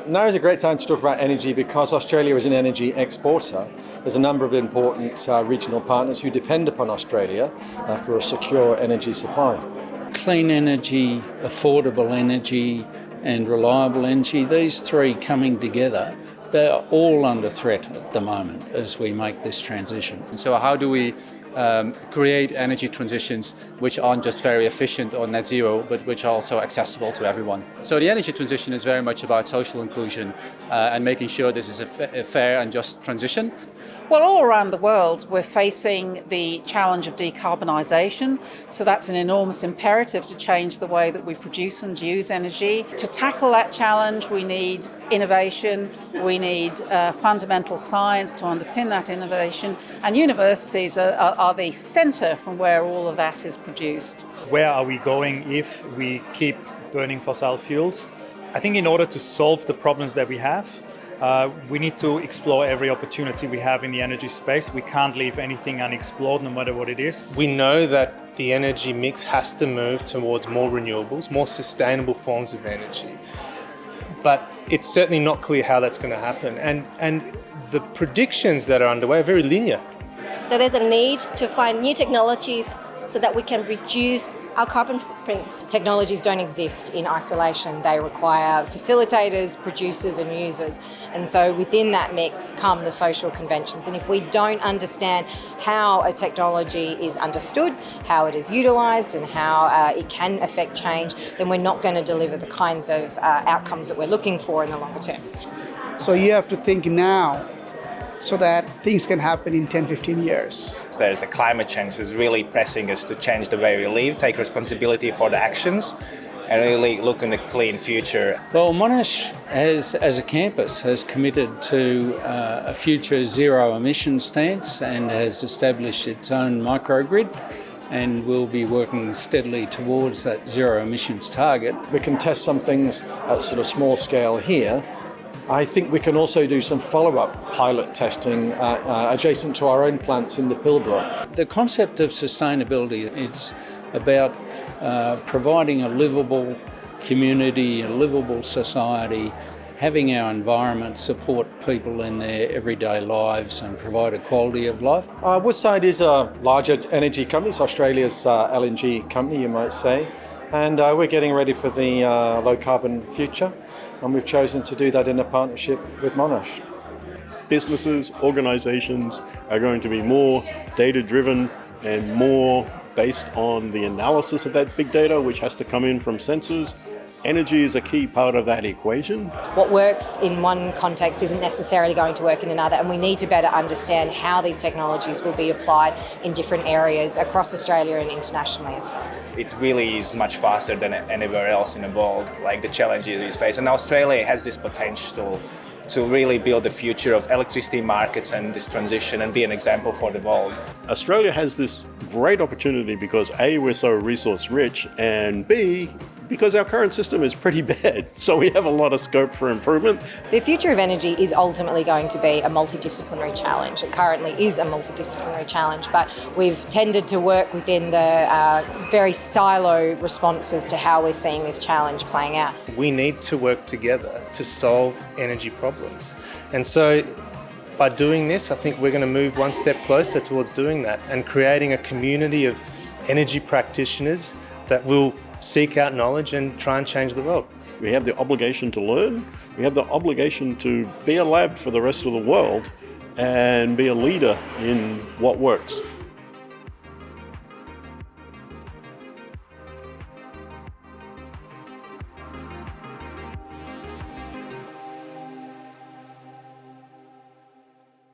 Now is a great time to talk about energy because Australia is an energy exporter. There's a number of important regional partners who depend upon Australia for a secure energy supply. Clean energy, affordable energy and reliable energy, these three coming together, they're all under threat at the moment as we make this transition. And so how do we create energy transitions which aren't just very efficient or net zero, but which are also accessible to everyone? So the energy transition is very much about social inclusion and making sure this is a fair and just transition. Well, all around the world, we're facing the challenge of decarbonisation. So that's an enormous imperative to change the way that we produce and use energy. To tackle that challenge, we need innovation, we need fundamental science to underpin that innovation, and universities are the centre from where all of that is produced. Where are we going if we keep burning fossil fuels? I think in order to solve the problems that we have, we need to explore every opportunity we have in the energy space. We can't leave anything unexplored, no matter what it is. We know that the energy mix has to move towards more renewables, more sustainable forms of energy. But it's certainly not clear how that's going to happen. And the predictions that are underway are very linear. So there's a need to find new technologies so that we can reduce our carbon footprint. Technologies don't exist in isolation. They require facilitators, producers and users. And so within that mix come the social conventions. And if we don't understand how a technology is understood, how it is utilised and how it can affect change, then we're not going to deliver the kinds of outcomes that we're looking for in the longer term. So you have to think now so that things can happen in 10, 15 years. There's a climate change that's really pressing us to change the way we live, take responsibility for the actions, and really look in a clean future. Well, Monash as a campus has committed to a future zero emission stance and has established its own microgrid, and we'll be working steadily towards that zero emissions target. We can test some things at sort of small scale here. I think we can also do some follow-up pilot testing adjacent to our own plants in the Pilbara. The concept of sustainability, it's about providing a livable community, a livable society, having our environment support people in their everyday lives and provide a quality of life. Woodside is a larger energy company. It's Australia's LNG company, you might say. And we're getting ready for the low-carbon future, and we've chosen to do that in a partnership with Monash. Businesses, organisations are going to be more data-driven and more based on the analysis of that big data, which has to come in from sensors. Energy is a key part of that equation. What works in one context isn't necessarily going to work in another, and we need to better understand how these technologies will be applied in different areas across Australia and internationally as well. It really is much faster than anywhere else in the world, like the challenges we face. And Australia has this potential to really build the future of electricity markets and this transition and be an example for the world. Australia has this great opportunity because A, we're so resource rich, and B, because our current system is pretty bad. So we have a lot of scope for improvement. The future of energy is ultimately going to be a multidisciplinary challenge. It currently is a multidisciplinary challenge, but we've tended to work within the very silo responses to how we're seeing this challenge playing out. We need to work together to solve energy problems. And so by doing this, I think we're going to move one step closer towards doing that and creating a community of energy practitioners that will seek out knowledge and try and change the world. We have the obligation to learn. We have the obligation to be a lab for the rest of the world and be a leader in what works.